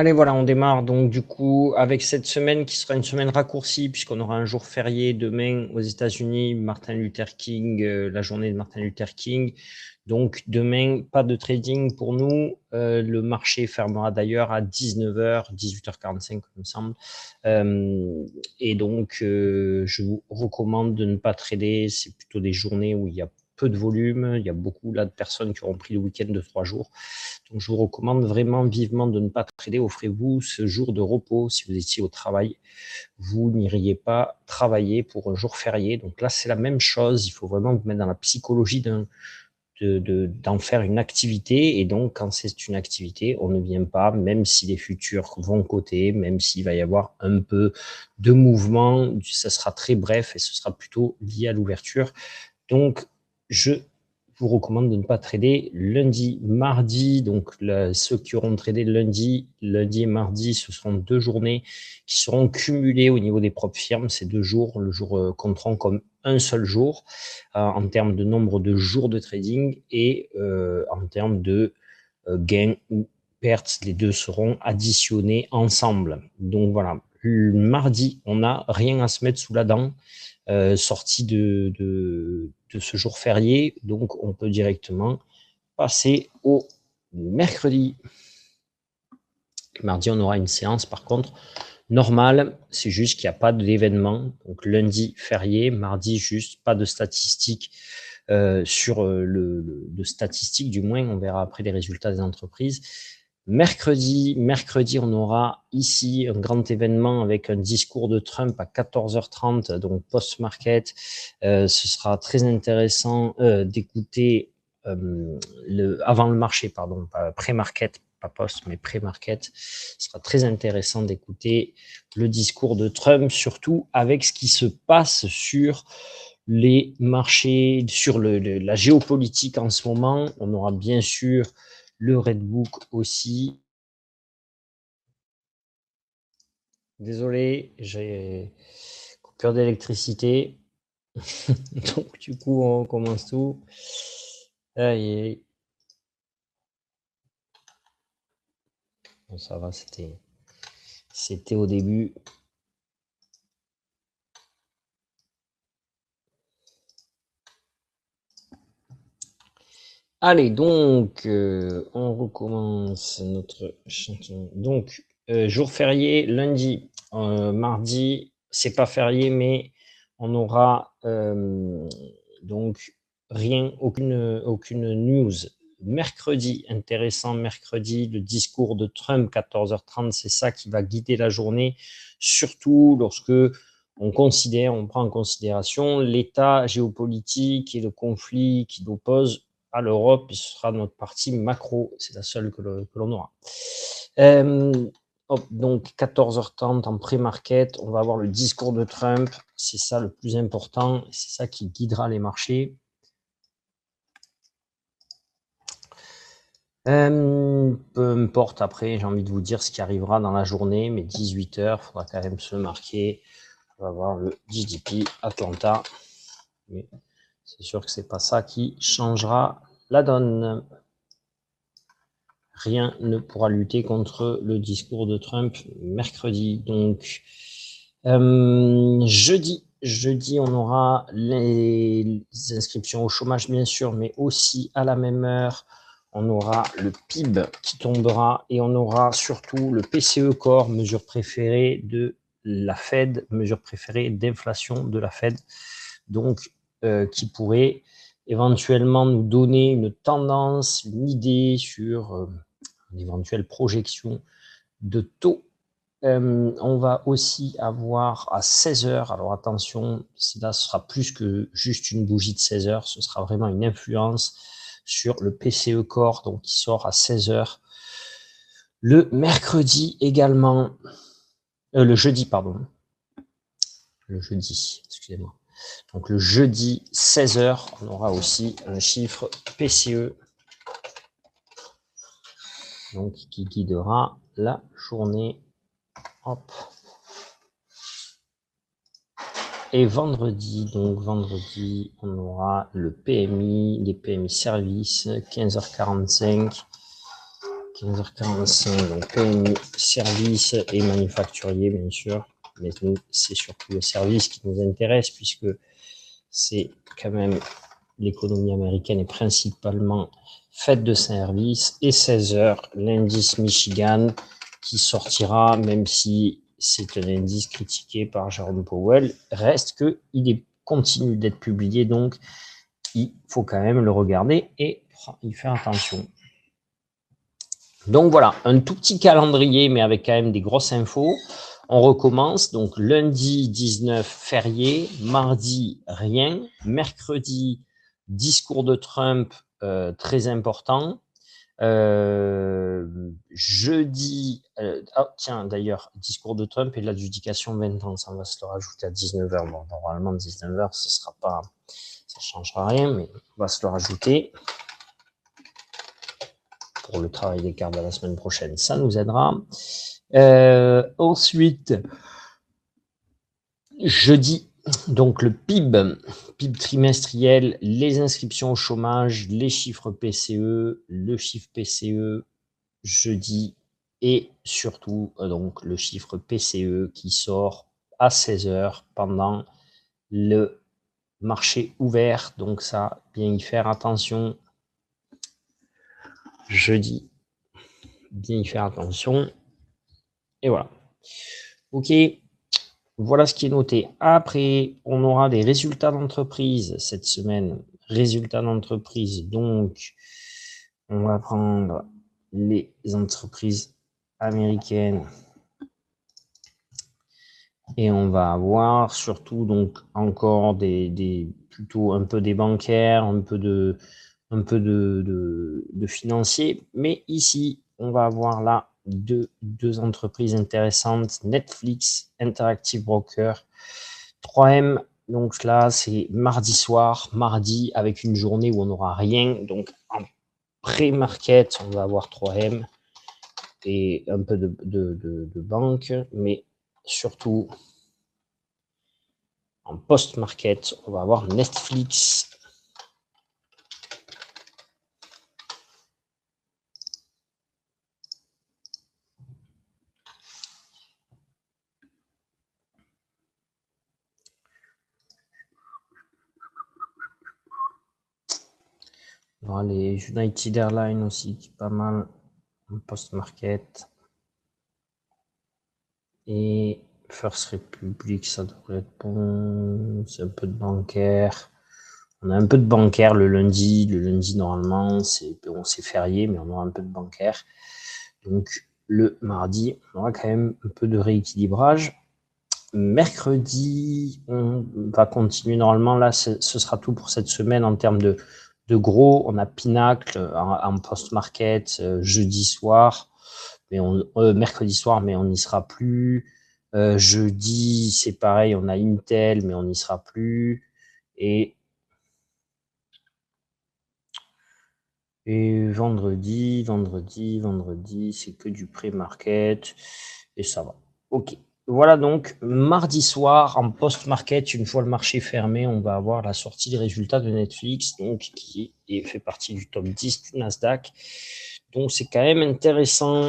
Allez, voilà, on démarre donc du coup avec cette semaine qui sera une semaine raccourcie puisqu'on aura un jour férié demain aux États-Unis, Martin Luther King, la journée de Martin Luther King. Donc demain, pas de trading pour nous. Le marché fermera d'ailleurs à 19h, 18h45, il me semble. Et donc, je vous recommande de ne pas trader. C'est plutôt des journées où il y a peu de volume. Il y a beaucoup là de personnes qui auront pris le week-end de 3 jours. Donc, je vous recommande vraiment vivement de ne pas trader. Offrez-vous ce jour de repos. Si vous étiez au travail, vous n'iriez pas travailler pour un jour férié. Donc là, c'est la même chose. Il faut vraiment vous mettre dans la psychologie d'en faire une activité. Et donc, quand c'est une activité, on ne vient pas, même si les futurs vont coter, même s'il va y avoir un peu de mouvement, ça sera très bref et ce sera plutôt lié à l'ouverture. Donc, je vous recommande de ne pas trader lundi, mardi. Donc, ceux qui auront tradé lundi et mardi, ce seront 2 journées qui seront cumulées au niveau des propres firmes. Ces 2 jours, le jour compteront comme un seul jour en termes de nombre de jours de trading et en termes de gains ou pertes. Les deux seront additionnés ensemble. Donc voilà, le mardi, on n'a rien à se mettre sous la dent. Sortie de ce jour férié, donc on peut directement passer au mercredi. Mardi, on aura une séance par contre normale, c'est juste qu'il n'y a pas d'événement. Donc lundi, férié, mardi, juste pas de statistiques de statistiques, du moins, on verra après les résultats des entreprises. Mercredi, on aura ici un grand événement avec un discours de Trump à 14h30, donc post-market. Ce sera très intéressant d'écouter avant le marché, pardon, pas pré-market, pas post, mais pré-market. Ce sera très intéressant d'écouter le discours de Trump, surtout avec ce qui se passe sur les marchés, sur la géopolitique en ce moment. On aura bien sûr le Redbook aussi. Désolé, j'ai coupure d'électricité. Donc du coup, on commence tout. Aïe. Bon, ça va, c'était au début. Allez, donc, on recommence notre chanson. Donc, jour férié, lundi, mardi, c'est pas férié, mais on aura donc rien, aucune news. Mercredi, intéressant, mercredi, le discours de Trump, 14h30, c'est ça qui va guider la journée, surtout lorsque on prend en considération l'état géopolitique et le conflit qui l'oppose à l'Europe, et ce sera notre partie macro, c'est la seule que l'on aura. Donc 14h30 en pré-market, on va avoir le discours de Trump, c'est ça le plus important, c'est ça qui guidera les marchés. Peu importe après, j'ai envie de vous dire ce qui arrivera dans la journée, mais 18h, il faudra quand même se le marquer. On va voir le GDP Atlanta, mais c'est sûr que c'est pas ça qui changera la donne. Rien ne pourra lutter contre le discours de Trump mercredi. Donc, jeudi, on aura les inscriptions au chômage, bien sûr, mais aussi à la même heure, on aura le PIB qui tombera et on aura surtout le PCE Core, mesure préférée de la Fed, mesure préférée d'inflation de la Fed, donc qui pourrait éventuellement nous donner une tendance, une idée sur une éventuelle projection de taux. On va aussi avoir à 16h, alors attention, là ce sera plus que juste une bougie de 16h, ce sera vraiment une influence sur le PCE Core, donc qui sort à 16h. Le mercredi également, le jeudi, pardon. Le jeudi, excusez-moi. Donc le jeudi 16h, on aura aussi un chiffre PCE, donc qui guidera la journée. Hop. Et vendredi, on aura le PMI, les PMI services, 15h45, 15h45, donc PMI, services et manufacturiers, bien sûr. Mais nous, c'est surtout le service qui nous intéresse, puisque c'est quand même l'économie américaine est principalement faite de services. Et 16h, l'indice Michigan qui sortira, même si c'est un indice critiqué par Jérôme Powell, reste qu'il continue d'être publié, donc il faut quand même le regarder et y faire attention. Donc voilà, un tout petit calendrier, mais avec quand même des grosses infos. On recommence, donc lundi 19, férié, mardi, rien, mercredi, discours de Trump très important, jeudi, tiens, d'ailleurs, discours de Trump et l'adjudication 20 ans, ça on va se le rajouter à 19h. Bon, normalement, 19h, ce sera pas, ça changera rien, mais on va se le rajouter pour le travail des cartes de la semaine prochaine. Ça nous aidera. Ensuite, jeudi, donc le PIB trimestriel, les inscriptions au chômage, les chiffres PCE, le chiffre PCE jeudi et surtout donc le chiffre PCE qui sort à 16h pendant le marché ouvert. Donc ça, bien y faire attention. Jeudi, bien y faire attention. Et voilà. Ok, voilà ce qui est noté. Après, on aura des résultats d'entreprise cette semaine. Résultats d'entreprise, donc on va prendre les entreprises américaines et on va avoir surtout donc encore plutôt un peu des bancaires, un peu de financiers, mais ici on va avoir là deux entreprises intéressantes, Netflix, Interactive Broker, 3M. Donc là c'est mardi soir, mardi avec une journée où on n'aura rien, donc en pré-market on va avoir 3M et un peu de banque, mais surtout en post-market, on va avoir Netflix. On aura les United Airlines aussi, qui est pas mal en post-market. Et First Republic, ça devrait être bon. C'est un peu de bancaire. On a un peu de bancaire le lundi. Le lundi, normalement, c'est férié, mais on aura un peu de bancaire. Donc, le mardi, on aura quand même un peu de rééquilibrage. Mercredi, on va continuer normalement. Là, ce sera tout pour cette semaine en termes de gros. On a Pinacle en post-market jeudi soir, mais mercredi soir, mais on n'y sera plus. Jeudi, c'est pareil, on a Intel, mais on n'y sera plus. Et vendredi, c'est que du pré-market et ça va. Ok. Voilà donc mardi soir en post-market, une fois le marché fermé, on va avoir la sortie des résultats de Netflix, donc qui fait partie du top 10 du Nasdaq. Donc c'est quand même intéressant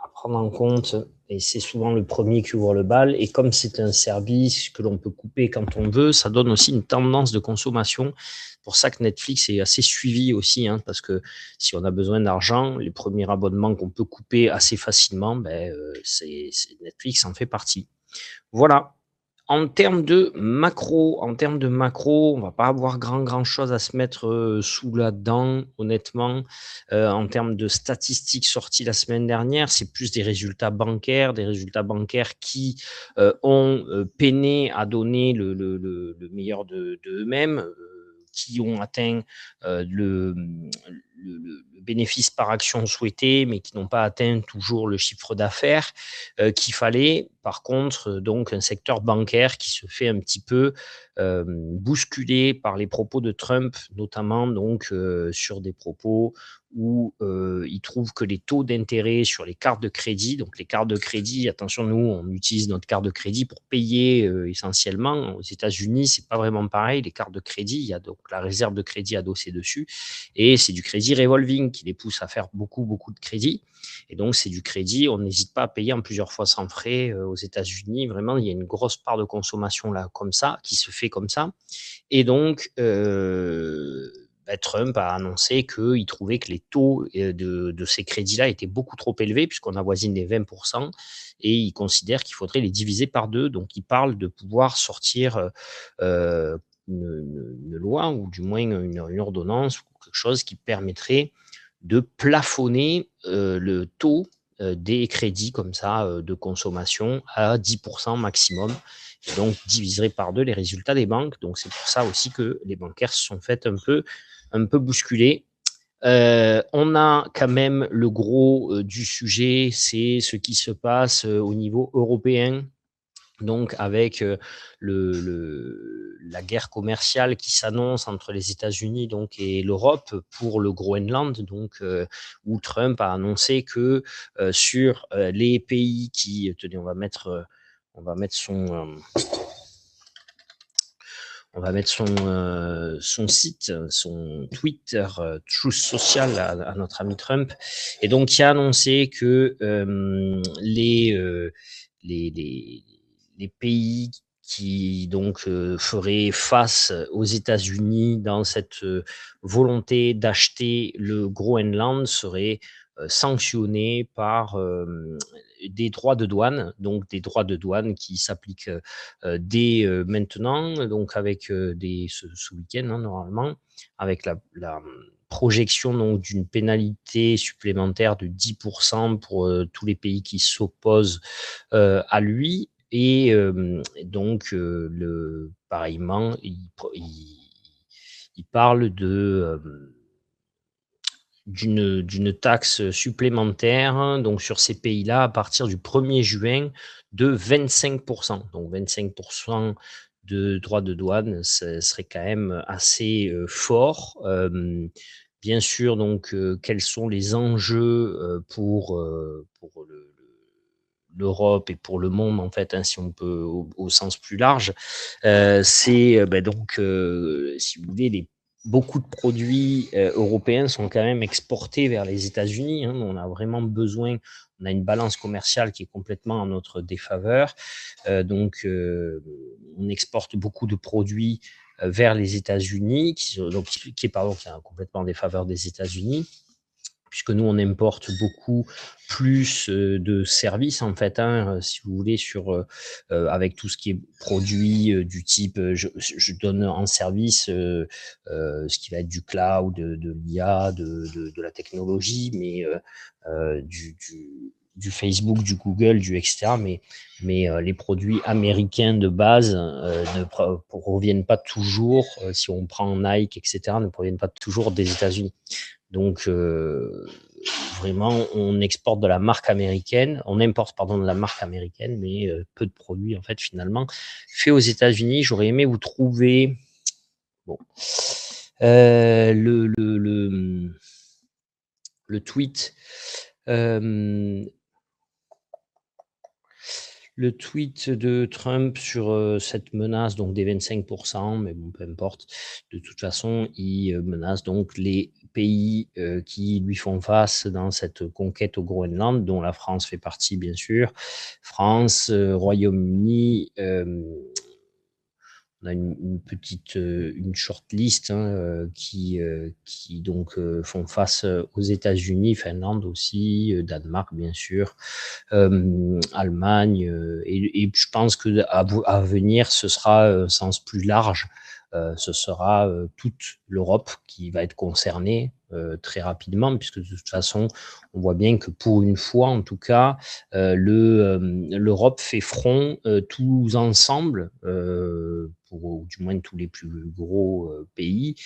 à prendre en compte et c'est souvent le premier qui ouvre le bal. Et comme c'est un service que l'on peut couper quand on veut, ça donne aussi une tendance de consommation. C'est pour ça que Netflix est assez suivi aussi, hein, parce que si on a besoin d'argent, les premiers abonnements qu'on peut couper assez facilement, Netflix en fait partie. Voilà. En termes de macro, on va pas avoir grand chose à se mettre sous la dent, honnêtement. En termes de statistiques sorties la semaine dernière, c'est plus des résultats bancaires qui ont peiné à donner le meilleur d'eux-mêmes, qui ont atteint le bénéfice par action souhaité, mais qui n'ont pas atteint toujours le chiffre d'affaires qu'il fallait. Par contre, donc un secteur bancaire qui se fait un petit peu bousculé par les propos de Trump, notamment donc sur des propos où il trouve que les taux d'intérêt sur les cartes de crédit, donc les cartes de crédit, attention, nous, on utilise notre carte de crédit pour payer essentiellement. Aux États-Unis, c'est pas vraiment pareil. Les cartes de crédit, il y a donc la réserve de crédit adossée dessus et c'est du crédit crédit revolving qui les pousse à faire beaucoup, beaucoup de crédits. Et donc, c'est du crédit, on n'hésite pas à payer en plusieurs fois sans frais aux États-Unis. Vraiment, il y a une grosse part de consommation là, comme ça, qui se fait comme ça. Et donc, Trump a annoncé qu'il trouvait que les taux de ces crédits-là étaient beaucoup trop élevés, puisqu'on avoisine les 20%, et il considère qu'il faudrait les diviser par deux. Donc, il parle de pouvoir sortir une loi, ou du moins une ordonnance, ou quelque chose qui permettrait de plafonner le taux des crédits comme ça de consommation à 10% maximum, et donc diviserait par deux les résultats des banques. Donc c'est pour ça aussi que les bancaires se sont fait un peu bousculer. On a quand même le gros du sujet, c'est ce qui se passe au niveau européen. Donc, avec la guerre commerciale qui s'annonce entre les États-Unis donc et l'Europe pour le Groenland, donc où Trump a annoncé que sur les pays qui, tenez, on va mettre son site, son Twitter, Truth Social à notre ami Trump, et donc qui a annoncé que les pays qui donc feraient face aux États-Unis dans cette volonté d'acheter le Groenland seraient sanctionnés par des droits de douane, donc des droits de douane qui s'appliquent dès maintenant, donc avec ce week-end normalement, avec la projection donc d'une pénalité supplémentaire de 10% pour tous les pays qui s'opposent à lui. Et donc, pareillement, il parle d'une taxe supplémentaire donc sur ces pays-là à partir du 1er juin de 25%. Donc 25% de droits de douane, ce serait quand même assez fort. Bien sûr, donc, quels sont les enjeux pour l'Europe et pour le monde, en fait, hein, si on peut, au sens plus large, c'est donc, si vous voulez, beaucoup de produits européens sont quand même exportés vers les États-Unis. Hein, on a vraiment besoin, on a une balance commerciale qui est complètement en notre défaveur. Donc, on exporte beaucoup de produits vers les États-Unis, qui est complètement en défaveur des États-Unis, puisque nous, on importe beaucoup plus de services, en fait, hein, si vous voulez, avec tout ce qui est produit du type, je donne en service ce qui va être du cloud, de l'IA, de la technologie, mais du Facebook, du Google, etc. Mais les produits américains de base ne proviennent pas toujours, si on prend Nike, etc., ne proviennent pas toujours des États-Unis. Donc, vraiment, on exporte de la marque américaine, on importe, pardon, de la marque américaine, mais peu de produits, en fait, finalement, faits aux États-Unis. J'aurais aimé vous trouver, bon, le tweet, le tweet de Trump sur cette menace donc des 25%, mais bon, peu importe. De toute façon, il menace donc les pays qui lui font face dans cette conquête au Groenland, dont la France fait partie, bien sûr. France, Royaume-Uni, on a une petite, une short list, hein, qui donc font face aux États-Unis, Finlande aussi, Danemark bien sûr, Allemagne, et je pense que à venir, ce sera un sens plus large. Ce sera toute l'Europe qui va être concernée très rapidement, puisque de toute façon, on voit bien que pour une fois, en tout cas, l'Europe fait front tous ensemble, ou du moins tous les plus gros pays.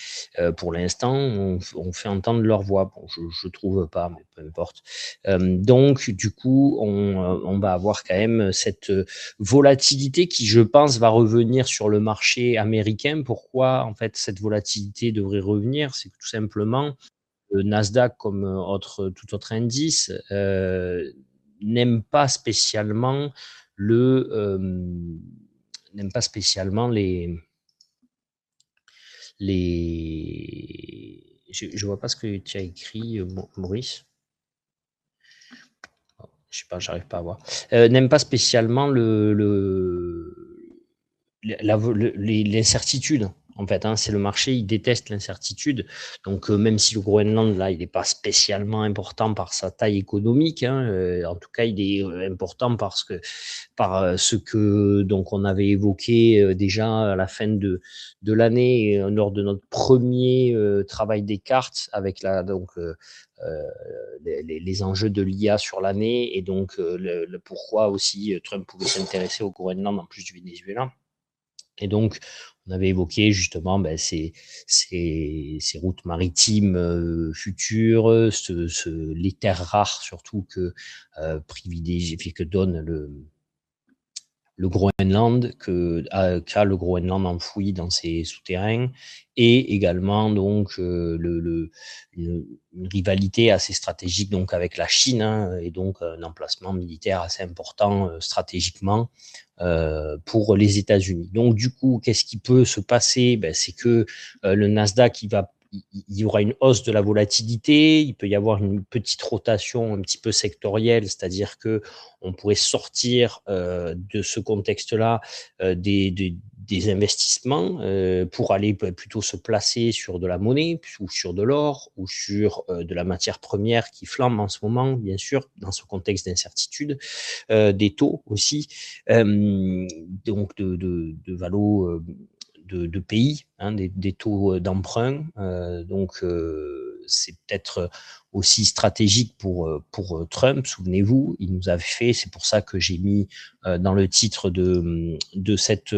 Pour l'instant, on fait entendre leur voix. Bon, je trouve pas, mais peu importe. Donc, du coup, on va avoir quand même cette volatilité qui, je pense, va revenir sur le marché américain. Pourquoi, en fait, cette volatilité devrait revenir? C'est que tout simplement, le Nasdaq, comme tout autre indice, n'aime pas spécialement n'aime pas spécialement les Je ne vois pas ce que tu as écrit, Maurice. Je sais pas, j'arrive pas à voir. N'aime pas spécialement l'incertitude. En fait, hein, c'est le marché, il déteste l'incertitude. Donc, même si le Groenland, là, il n'est pas spécialement important par sa taille économique, hein, en tout cas, il est important parce que par ce que donc on avait évoqué déjà à la fin de l'année lors de notre premier travail des cartes avec les enjeux de l'IA sur l'année et donc le pourquoi aussi Trump pouvait s'intéresser au Groenland en plus du Venezuela. Et donc, on avait évoqué justement ces routes maritimes futures, les terres rares surtout que privilégie, que donne le Groenland, qu'a le Groenland enfoui dans ses souterrains, et également donc une rivalité assez stratégique donc avec la Chine, hein, et donc un emplacement militaire assez important stratégiquement pour les États-Unis. Donc du coup, qu'est-ce qui peut se passer? C'est que le Nasdaq il y aura une hausse de la volatilité, il peut y avoir une petite rotation un petit peu sectorielle, c'est-à-dire que on pourrait sortir de ce contexte-là des investissements pour aller plutôt se placer sur de la monnaie ou sur de l'or ou sur de la matière première qui flambe en ce moment, bien sûr, dans ce contexte d'incertitude, des taux aussi, donc de valo de pays, hein, des taux d'emprunt. Donc, c'est peut-être aussi stratégique pour Trump. Souvenez-vous, il nous avait fait, c'est pour ça que j'ai mis dans le titre de cette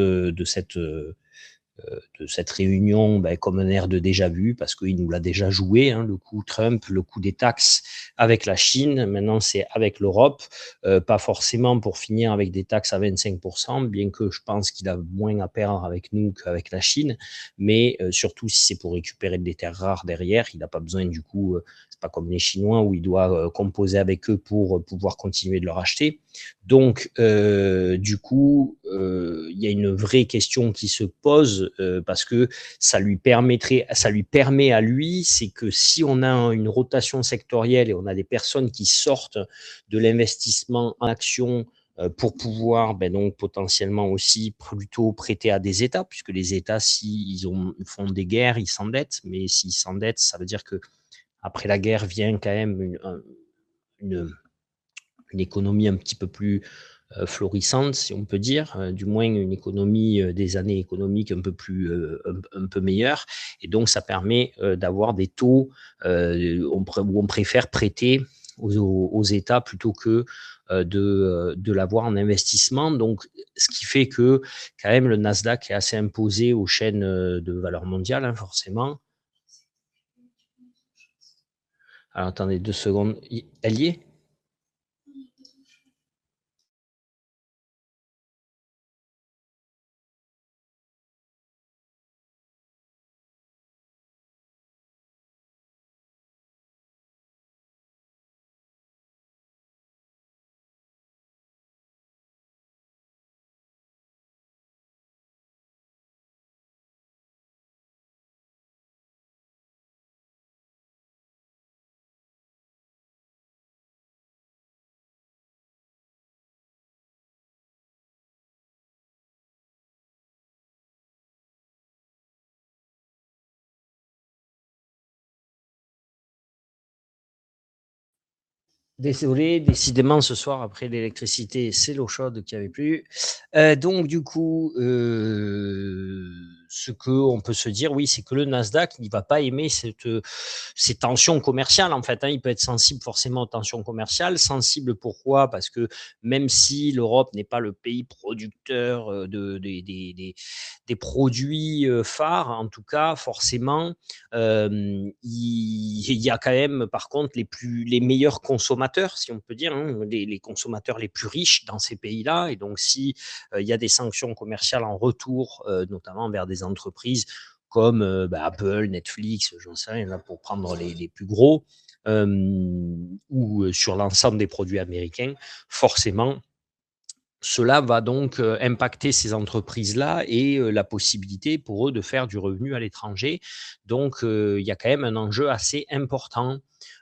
réunion comme un air de déjà-vu, parce qu'il nous l'a déjà joué, hein, le coup Trump, le coup des taxes avec la Chine, maintenant c'est avec l'Europe, pas forcément pour finir avec des taxes à 25%, bien que je pense qu'il a moins à perdre avec nous qu'avec la Chine, mais surtout si c'est pour récupérer des terres rares derrière, il n'a pas besoin du coup, c'est pas comme les Chinois où il doit composer avec eux pour pouvoir continuer de leur acheter. Donc, du coup, il y a une vraie question qui se pose parce que ça lui permet à lui, c'est que si on a une rotation sectorielle et on a des personnes qui sortent de l'investissement en action pour pouvoir donc potentiellement aussi plutôt prêter à des États, puisque les États, s'ils font des guerres, ils s'endettent, mais s'ils s'endettent, ça veut dire que après la guerre vient quand même une économie un petit peu plus florissante, si on peut dire, du moins une économie, des années économiques un peu plus, un peu meilleures. Et donc, ça permet d'avoir des taux où on préfère prêter aux États plutôt que de l'avoir en investissement. Donc, ce qui fait que quand même le Nasdaq est assez imposé aux chaînes de valeur mondiale, hein, forcément. Alors, attendez 2 secondes. Elle y est? Désolé, décidément ce soir après l'électricité, c'est l'eau chaude qui avait plu. Donc du coup, ce que on peut se dire, oui, c'est que le Nasdaq il va pas aimer ces tensions commerciales en fait. Hein. Il peut être sensible forcément aux tensions commerciales. Sensible pourquoi? Parce que même si l'Europe n'est pas le pays producteur des produits phares, en tout cas, forcément, il y a quand même, par contre, les meilleurs consommateurs, si on peut dire, hein, les consommateurs les plus riches dans ces pays-là. Et donc, si il y a des sanctions commerciales en retour, notamment vers des entreprises comme Apple, Netflix, j'en sais rien, là, pour prendre les plus gros, ou sur l'ensemble des produits américains, forcément, Cela va donc impacter ces entreprises-là et la possibilité pour eux de faire du revenu à l'étranger. Donc, il y a quand même un enjeu assez important.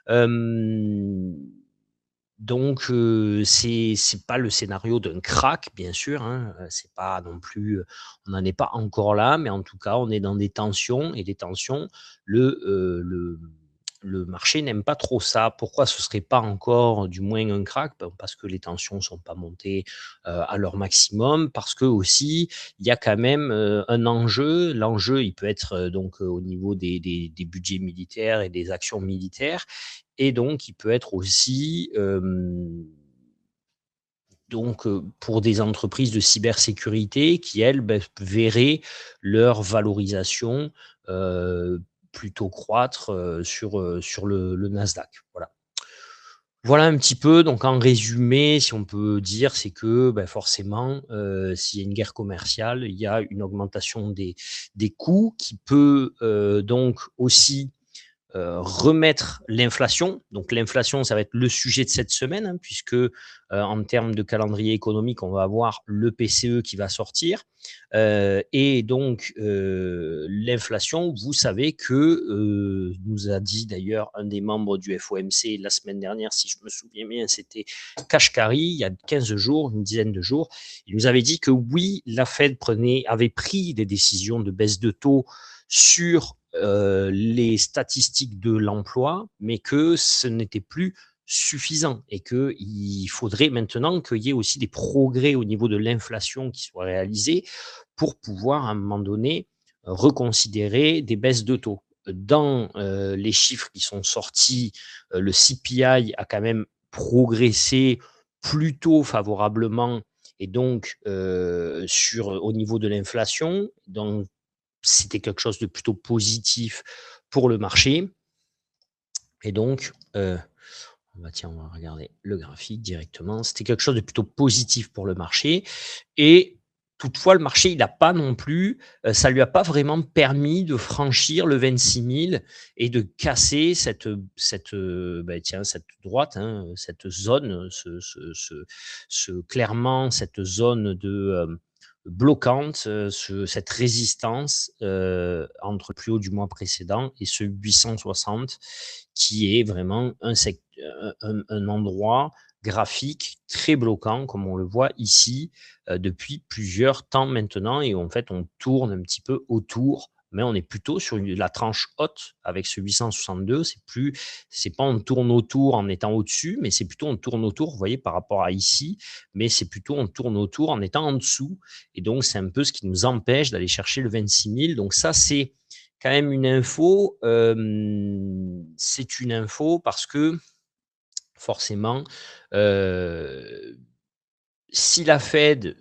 Hem, donc, c'est pas le scénario d'un crack, bien sûr, hein, c'est pas non plus, on n'en est pas encore là, mais en tout cas, on est dans des tensions et les tensions, le, heu, le le marché n'aime pas trop ça. Pourquoi ce serait pas encore du moins un crack? Ben, parce que les tensions sont pas montées, à leur maximum, parce que aussi il y a quand même, un enjeu. L'enjeu, il peut être, donc, au niveau des budgets militaires et des actions militaires et donc il peut être aussi, donc, pour des entreprises de cybersécurité qui, elles, verraient leur valorisation, heu, plutôt croître, sur le Nasdaq. Voilà. Voilà un petit peu, donc en résumé, si on peut dire, c'est que, forcément, s'il y a une guerre commerciale, il y a une augmentation des coûts qui peut, donc aussi remettre l'inflation. Donc l'inflation, ça va être le sujet de cette semaine, hein, puisque en termes de calendrier économique, on va avoir le PCE qui va sortir. Et donc l'inflation, vous savez que nous a dit d'ailleurs un des membres du FOMC la semaine dernière, si je me souviens bien, c'était Kashkari, il y a 15 jours, une dizaine de jours. Il nous avait dit que oui, la Fed avait pris des décisions de baisse de taux sur les statistiques de l'emploi, mais que ce n'était plus suffisant et qu'il faudrait maintenant qu'il y ait aussi des progrès au niveau de l'inflation qui soient réalisés pour pouvoir, à un moment donné, reconsidérer des baisses de taux. Dans les chiffres qui sont sortis, le CPI a quand même progressé plutôt favorablement et donc au niveau de l'inflation. Donc c'était quelque chose de plutôt positif pour le marché et donc, on va regarder le graphique directement. C'était quelque chose de plutôt positif pour le marché et toutefois le marché, il n'a pas non plus, ça lui a pas vraiment permis de franchir le 26 000 et de casser cette droite, hein, cette zone, clairement cette zone bloquante, cette résistance entre le plus haut du mois précédent et ce 860 qui est vraiment un endroit graphique très bloquant, comme on le voit ici, depuis plusieurs temps maintenant. Et en fait, on tourne un petit peu autour, mais on est plutôt sur la tranche haute avec ce 862. C'est pas on tourne autour en étant au-dessus, mais c'est plutôt on tourne autour, vous voyez, par rapport à ici, mais c'est plutôt on tourne autour en étant en dessous. Et donc, c'est un peu ce qui nous empêche d'aller chercher le 26 000. Donc ça, c'est quand même une info. C'est une info parce que forcément, heu, si la Fed,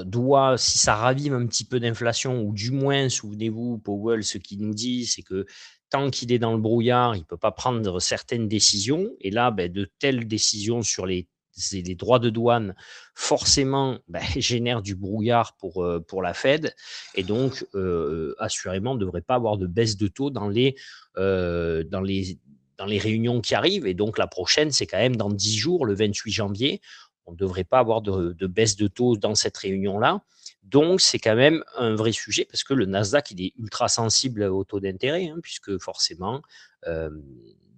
doit si ça ravive un petit peu d'inflation ou du moins, souvenez-vous, Powell, ce qu'il nous dit, c'est que tant qu'il est dans le brouillard, il ne peut pas prendre certaines décisions et là, de telles décisions sur les droits de douane, forcément, génèrent du brouillard pour la Fed et donc assurément, on ne devrait pas avoir de baisse de taux heu, dans les dans les réunions qui arrivent et donc la prochaine, c'est quand même dans 10 jours, le 28 janvier. On ne devrait pas avoir de baisse de taux dans cette réunion-là. Donc, c'est quand même un vrai sujet parce que le Nasdaq, il est ultra sensible au taux d'intérêt, hein, puisque forcément, euh,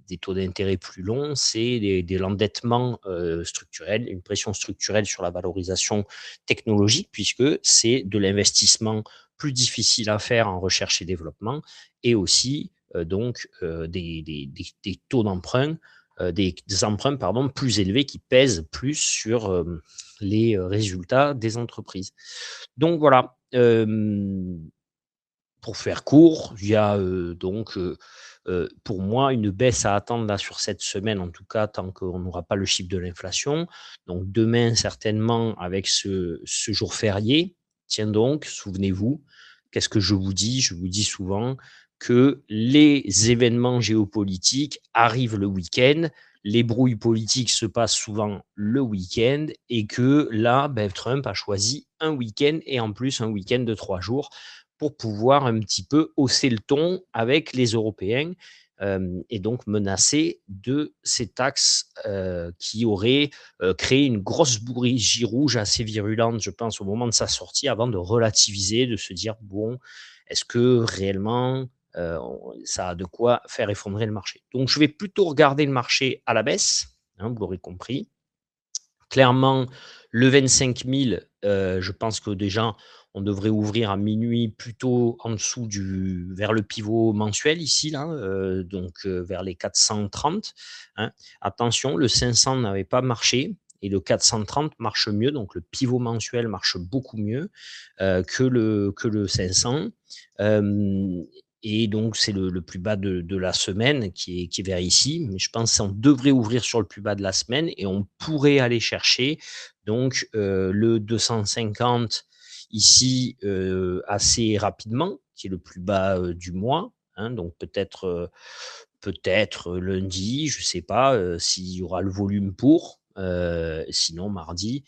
des taux d'intérêt plus longs, c'est l'endettement structurel, une pression structurelle sur la valorisation technologique, puisque c'est de l'investissement plus difficile à faire en recherche et développement, et aussi des taux d'emprunt des emprunts pardon, plus élevés qui pèsent plus sur les résultats des entreprises. Donc voilà, pour faire court, il y a pour moi une baisse à attendre là sur cette semaine, en tout cas tant qu'on n'aura pas le chiffre de l'inflation. Donc demain certainement avec ce jour férié. Tiens donc, souvenez-vous, qu'est-ce que je vous dis? Je vous dis souvent que les événements géopolitiques arrivent le week-end, les brouilles politiques se passent souvent le week-end et que là, Trump a choisi un week-end et en plus un week-end de 3 jours pour pouvoir un petit peu hausser le ton avec les Européens. et donc menacé de ces taxes qui auraient créé une grosse bougie rouge assez virulente, je pense, au moment de sa sortie, avant de relativiser, de se dire, bon, est-ce que réellement ça a de quoi faire effondrer le marché? Donc, je vais plutôt regarder le marché à la baisse, hein, vous l'aurez compris. Clairement, le 25 000, je pense que déjà, on devrait ouvrir à minuit plutôt en dessous vers le pivot mensuel ici, là, donc vers les 430, hein. Attention, le 500 n'avait pas marché et le 430 marche mieux, donc le pivot mensuel marche beaucoup mieux que le 500. Hem Et donc, c'est le plus bas de la semaine qui est vers ici. Mais je pense qu'on devrait ouvrir sur le plus bas de la semaine et on pourrait aller chercher donc le 250 ici assez rapidement, qui est le plus bas du mois, hein. Donc peut-être lundi, je ne sais pas s'il y aura le volume pour. Sinon, mardi,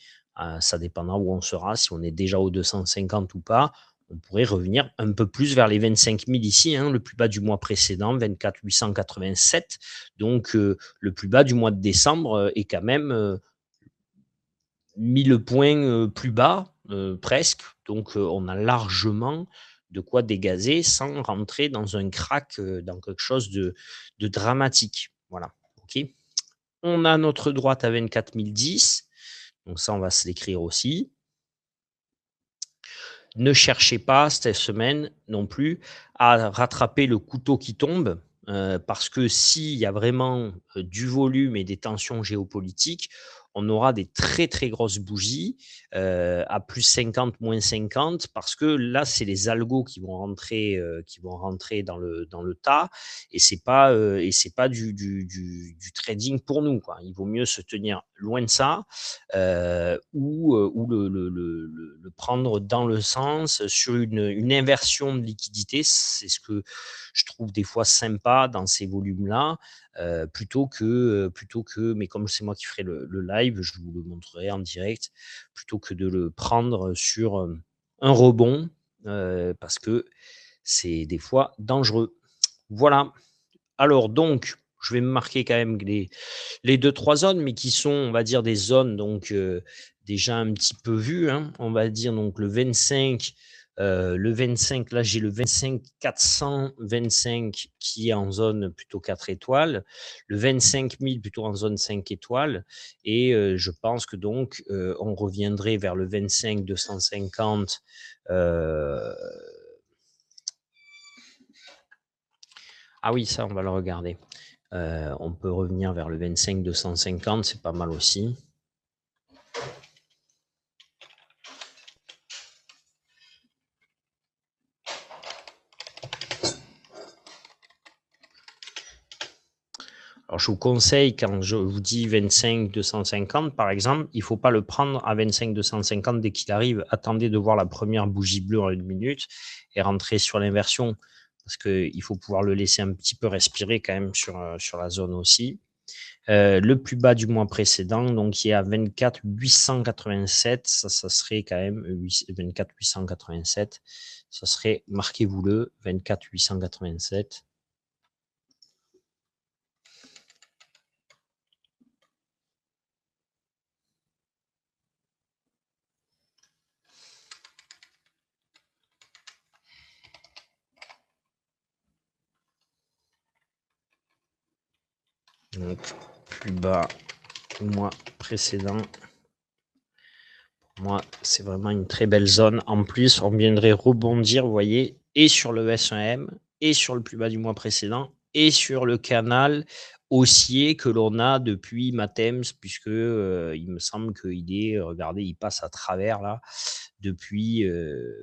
ça dépendra où on sera, si on est déjà au 250 ou pas. On pourrait revenir un peu plus vers les 25 000 ici, hein, le plus bas du mois précédent, 24 887. Donc, le plus bas du mois de décembre est quand même 1000 points plus bas, presque. Donc, on a largement de quoi dégazer sans rentrer dans un crack, dans quelque chose de dramatique. Voilà. OK. On a notre droite à 24 010. Donc, ça, on va se l'écrire aussi. Ne cherchez pas cette semaine non plus à rattraper le couteau qui tombe, parce que s'il y a vraiment du volume et des tensions géopolitiques, on aura des très très grosses bougies à plus 50, moins 50, parce que là, c'est les algos qui vont rentrer dans le tas, et c'est pas du trading pour nous, quoi. Il vaut mieux se tenir loin de ça, ou le prendre dans le sens sur une inversion de liquidité. C'est ce que je trouve des fois sympa dans ces volumes-là, plutôt que, mais comme c'est moi qui ferai le live, je vous le montrerai en direct, plutôt que de le prendre sur un rebond, parce que c'est des fois dangereux. Voilà. Alors donc, je vais me marquer quand même les 2-3 zones, mais qui sont, on va dire, des zones donc déjà un petit peu vues, hein. On va dire donc le 25, là, j'ai le 25 425 qui est en zone plutôt 4 étoiles, le 25 000 plutôt en zone 5 étoiles, et je pense que donc on reviendrait vers le 25 250, ah oui, ça, on va le regarder. On peut revenir vers le 25 250, c'est pas mal aussi. Alors, je vous conseille, quand je vous dis 25 250, par exemple, il ne faut pas le prendre à 25 250 dès qu'il arrive. Attendez de voir la première bougie bleue en 1 minute et rentrer sur l'inversion, parce qu'il faut pouvoir le laisser un petit peu respirer quand même sur la zone aussi. Le plus bas du mois précédent, donc qui est à 24 887, ça serait quand même 24 887, ça serait, marquez-vous-le, 24 887. Donc, plus bas du mois précédent. Moi, c'est vraiment une très belle zone. En plus, on viendrait rebondir, vous voyez, et sur le S1M, et sur le plus bas du mois précédent, et sur le canal haussier que l'on a depuis Matems, puisque il me semble qu'il est, regardez, il passe à travers là, depuis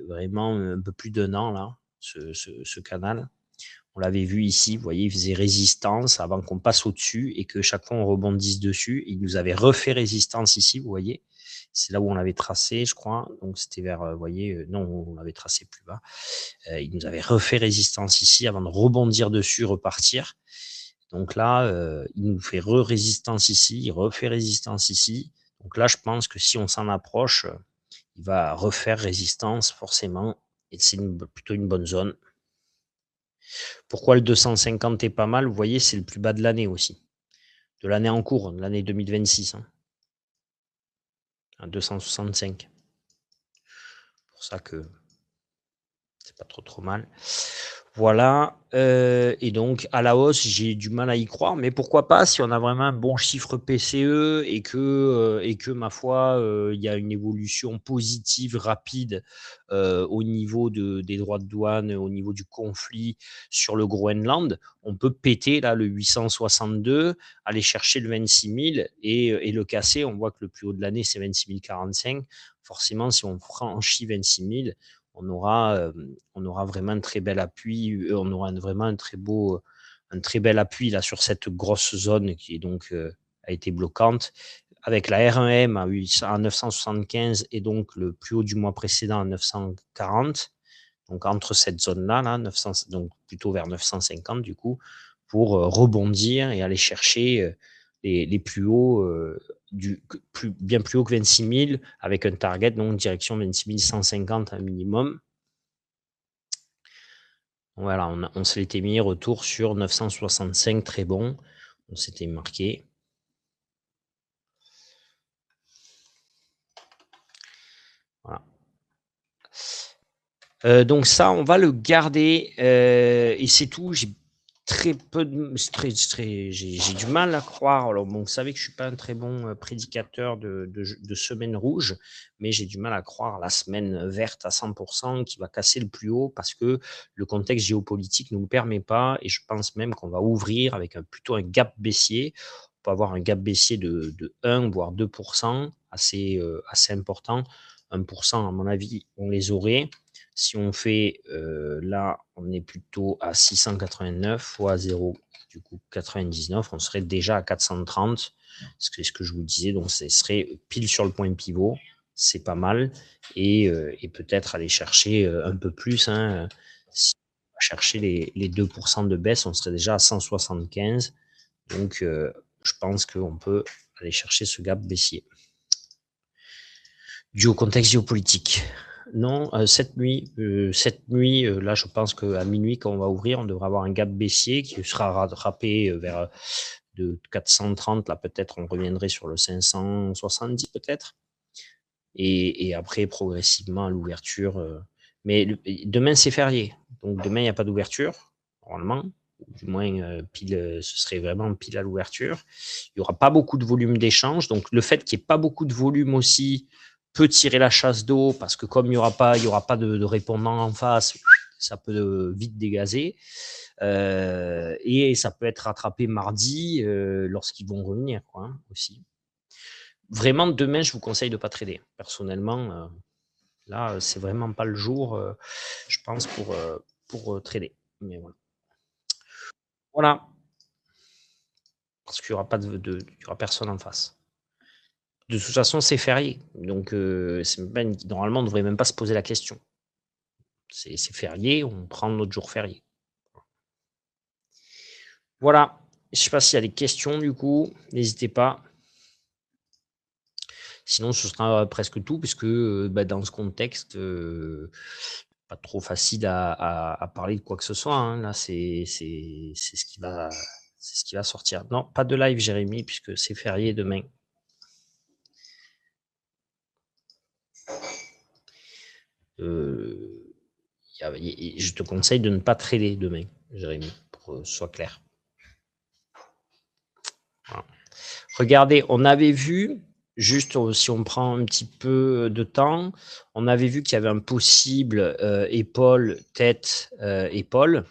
vraiment un peu plus d'1 an, là, ce canal. On l'avait vu ici, vous voyez, il faisait résistance avant qu'on passe au-dessus et que chaque fois on rebondisse dessus. Il nous avait refait résistance ici, vous voyez. C'est là où on l'avait tracé, je crois. Donc c'était vers, vous voyez, non, on l'avait tracé plus bas. Il nous avait refait résistance ici avant de rebondir dessus, repartir. Donc là, il nous fait résistance ici, il refait résistance ici. Donc là, je pense que si on s'en approche, il va refaire résistance forcément. Et c'est plutôt une bonne zone Pourquoi le 250 est pas mal? Vous voyez, c'est le plus bas de l'année aussi. De l'année en cours, de l'année 2026. Hein, à 265. C'est pour ça que c'est pas trop mal. Voilà, et donc à la hausse, j'ai du mal à y croire, mais pourquoi pas si on a vraiment un bon chiffre PCE et que ma foi, il y a une évolution positive rapide, au niveau des droits de douane, au niveau du conflit sur le Groenland. On peut péter là le 862, aller chercher le 26 000 et le casser. On voit que le plus haut de l'année, c'est 26 045. Forcément, si on franchit 26 000, on aura vraiment un très bel appui, on aura vraiment un très bel appui là sur cette grosse zone qui est donc a été bloquante, avec la R1M à 975 et donc le plus haut du mois précédent à 940. Donc entre cette zone-là, là, 900, donc plutôt vers 950 du coup, pour rebondir et aller chercher les plus hauts, bien plus haut que 26 000, avec un target, donc direction 26 150 un minimum. Voilà, on se l'était mis, retour sur 965, très bon. On s'était marqué. Voilà. Donc ça, on va le garder et c'est tout. J'ai très peu de, j'ai du mal à croire. Alors bon, vous savez que je suis pas un très bon prédicateur de semaine rouge, mais j'ai du mal à croire la semaine verte à 100% qui va casser le plus haut parce que le contexte géopolitique ne nous permet pas et je pense même qu'on va ouvrir avec plutôt un gap baissier. On peut avoir un gap baissier de 1 voire 2% assez important. 1% à mon avis, on les aurait. Si on fait, là, on est plutôt à 689 fois 0, du coup 99, on serait déjà à 430. C'est ce que je vous disais, donc ce serait pile sur le point pivot, c'est pas mal. Et peut-être aller chercher un peu plus. Hein, si on va chercher les 2% de baisse, on serait déjà à 175. Donc, je pense qu'on peut aller chercher ce gap baissier. Dû au contexte géopolitique. Non, cette nuit, là, je pense qu'à minuit, quand on va ouvrir, on devrait avoir un gap baissier qui sera rattrapé vers de 430. Là, peut-être, on reviendrait sur le 570, peut-être. Et après, progressivement, à l'ouverture. Mais demain, c'est férié. Donc, demain, il n'y a pas d'ouverture, normalement. Du moins, pile, ce serait vraiment pile à l'ouverture. Il n'y aura pas beaucoup de volume d'échange. Donc, le fait qu'il n'y ait pas beaucoup de volume aussi peut tirer la chasse d'eau parce que comme il n'y aura pas de répondant en face, ça peut vite dégazer. Et ça peut être rattrapé mardi lorsqu'ils vont revenir, quoi, hein, aussi. Vraiment, demain, je vous conseille de ne pas trader. Personnellement, là, c'est vraiment pas le jour, je pense, pour trader. Mais voilà. Voilà. Parce qu'il n'y aura, il y aura personne en face. De toute façon, c'est férié. Donc, normalement, on ne devrait même pas se poser la question. C'est férié, on prend notre jour férié. Voilà. Je ne sais pas s'il y a des questions, du coup. N'hésitez pas. Sinon, ce sera presque tout, puisque dans ce contexte, pas trop facile à parler de quoi que ce soit. Hein. Là, c'est ce qui va sortir. Non, pas de live, Jérémy, puisque c'est férié demain. Je te conseille de ne pas trader demain, Jérémy, pour que ce soit clair. Voilà. Regardez, on avait vu, juste si on prend un petit peu de temps, on avait vu qu'il y avait un possible épaule, tête, épaule.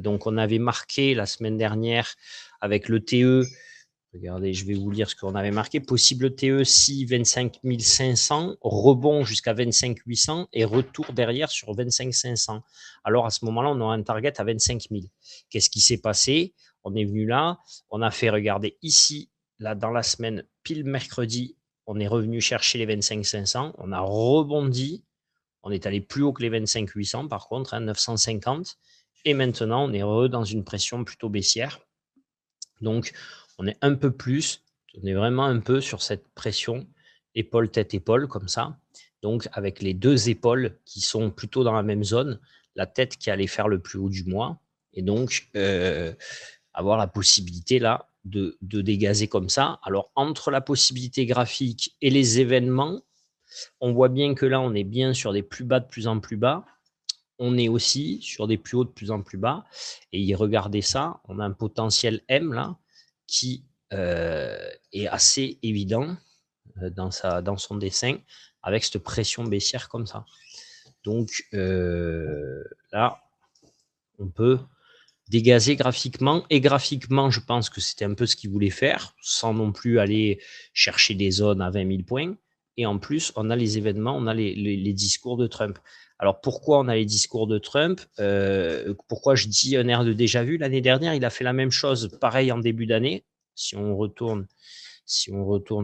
Donc, on avait marqué la semaine dernière avec le TE. Regardez, je vais vous lire ce qu'on avait marqué. Possible TE si 25 500, rebond jusqu'à 25 800 et retour derrière sur 25 500. Alors, à ce moment-là, on aura un target à 25 000. Qu'est-ce qui s'est passé? On est venu là, on a fait, regarder ici, là, dans la semaine, pile mercredi, on est revenu chercher les 25 500. On a rebondi. On est allé plus haut que les 25 800, par contre, hein, 950. Et maintenant, on est dans une pression plutôt baissière. Donc, on est un peu plus, on est vraiment un peu sur cette pression épaule, tête, épaule, comme ça. Donc, avec les deux épaules qui sont plutôt dans la même zone, la tête qui allait faire le plus haut du mois, Et donc, avoir la possibilité là de dégazer comme ça. Alors, entre la possibilité graphique et les événements, on voit bien que là, on est bien sur des plus bas de plus en plus bas. On est aussi sur des plus hauts de plus en plus bas. Et regardez ça, on a un potentiel M là qui est assez évident dans son dessin avec cette pression baissière comme ça. Donc là, on peut dégazer graphiquement. Et graphiquement, je pense que c'était un peu ce qu'il voulait faire, sans non plus aller chercher des zones à 20 000 points. Et en plus, on a les événements, on a les discours de Trump. Alors pourquoi on a les discours de Trump Pourquoi je dis un air de déjà-vu? L'année dernière, il a fait la même chose, pareil en début d'année. Si on retourne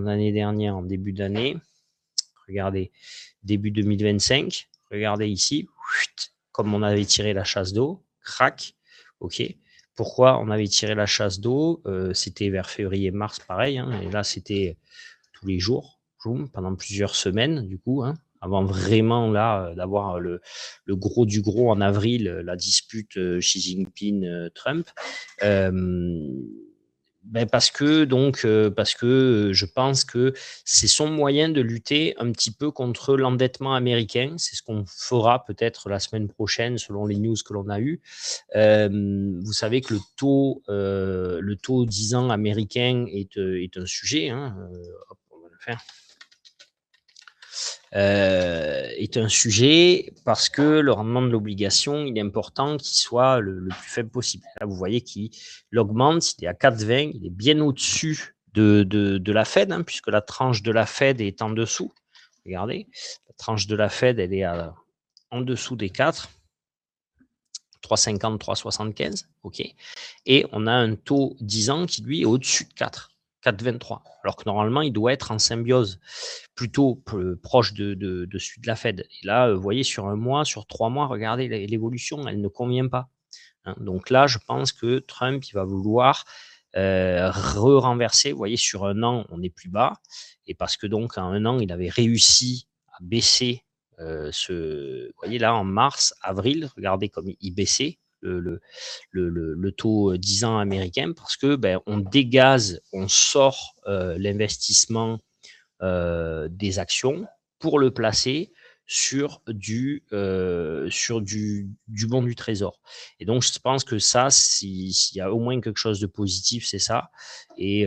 l'année dernière en début d'année, regardez, début 2025, regardez ici, comme on avait tiré la chasse d'eau, crac, ok. Pourquoi on avait tiré la chasse d'eau C'était vers février-mars, pareil, hein, et là c'était tous les jours, pendant plusieurs semaines, du coup, hein, avant vraiment là d'avoir le gros du gros en avril, la dispute Xi Jinping-Trump. Parce que je pense que c'est son moyen de lutter un petit peu contre l'endettement américain. C'est ce qu'on fera peut-être la semaine prochaine selon les news que l'on a eues. Vous savez que le taux 10 ans américain est un sujet. Hein, hop, on va le faire. Est un sujet parce que le rendement de l'obligation, il est important qu'il soit le plus faible possible. Là, vous voyez qu'il augmente, il est à 4,20, il est bien au-dessus de la Fed, hein, puisque la tranche de la Fed est en dessous. Regardez, la tranche de la Fed, elle est en dessous des 4. 3,50, 3,75, ok. Et on a un taux 10 ans qui, lui, est au-dessus de 4, 4,23. Alors que normalement, il doit être en symbiose plutôt proche de celui de la Fed. Et là, vous voyez, sur un mois, sur 3 mois, regardez l'évolution, elle ne convient pas. Hein. Donc là, je pense que Trump, il va vouloir renverser. Vous voyez, sur un an, on est plus bas. Et parce que donc, en un an, il avait réussi à baisser vous voyez là, en mars, avril, regardez comme il baissait le taux 10 ans américain parce que on dégaze, on sort l'investissement des actions pour le placer sur du bon du trésor. Et donc, je pense que ça, s'il y a au moins quelque chose de positif, c'est ça. Et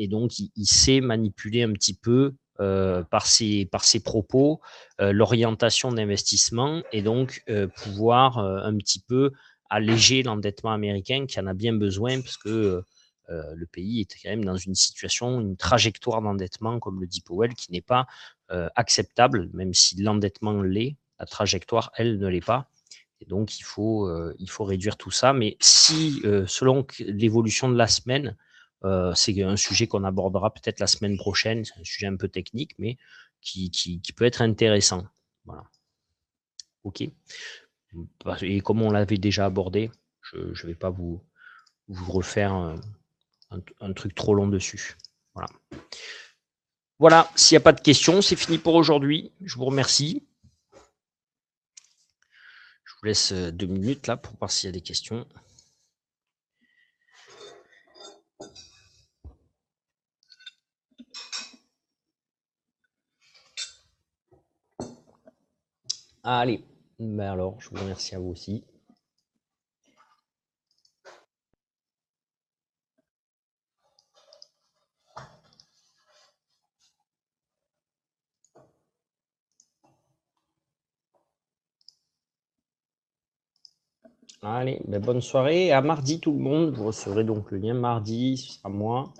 donc, il sait manipuler un petit peu par ses propos l'orientation d'investissement et donc pouvoir un petit peu alléger l'endettement américain qui en a bien besoin parce que le pays est quand même dans une situation, une trajectoire d'endettement, comme le dit Powell, qui n'est pas acceptable, même si l'endettement l'est, la trajectoire, elle, ne l'est pas. Et donc, il faut réduire tout ça. Mais si, selon l'évolution de la semaine, c'est un sujet qu'on abordera peut-être la semaine prochaine, c'est un sujet un peu technique, mais qui peut être intéressant. Voilà. OK. Et comme on l'avait déjà abordé, je ne vais pas vous refaire un truc trop long dessus. Voilà. Voilà, s'il n'y a pas de questions, c'est fini pour aujourd'hui. Je vous remercie. Je vous laisse 2 minutes là pour voir s'il y a des questions. Allez, alors, je vous remercie à vous aussi. Allez, bonne soirée. À mardi tout le monde. Vous recevrez donc le lien mardi, ce sera moi.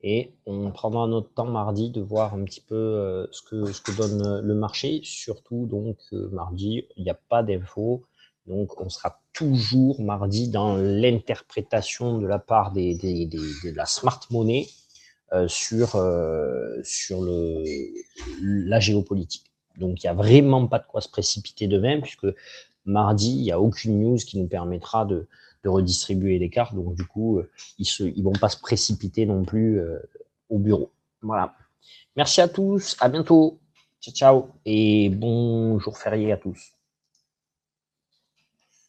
Et on prendra notre temps mardi de voir un petit peu ce que donne le marché. Surtout donc mardi, il n'y a pas d'infos. Donc on sera toujours mardi dans l'interprétation de la part de la smart money sur la géopolitique. Donc il n'y a vraiment pas de quoi se précipiter demain, puisque mardi, il n'y a aucune news qui nous permettra de redistribuer les cartes. Donc du coup, ils vont pas se précipiter non plus au bureau. Voilà. Merci à tous, à bientôt. Ciao, ciao, et bon jour férié à tous.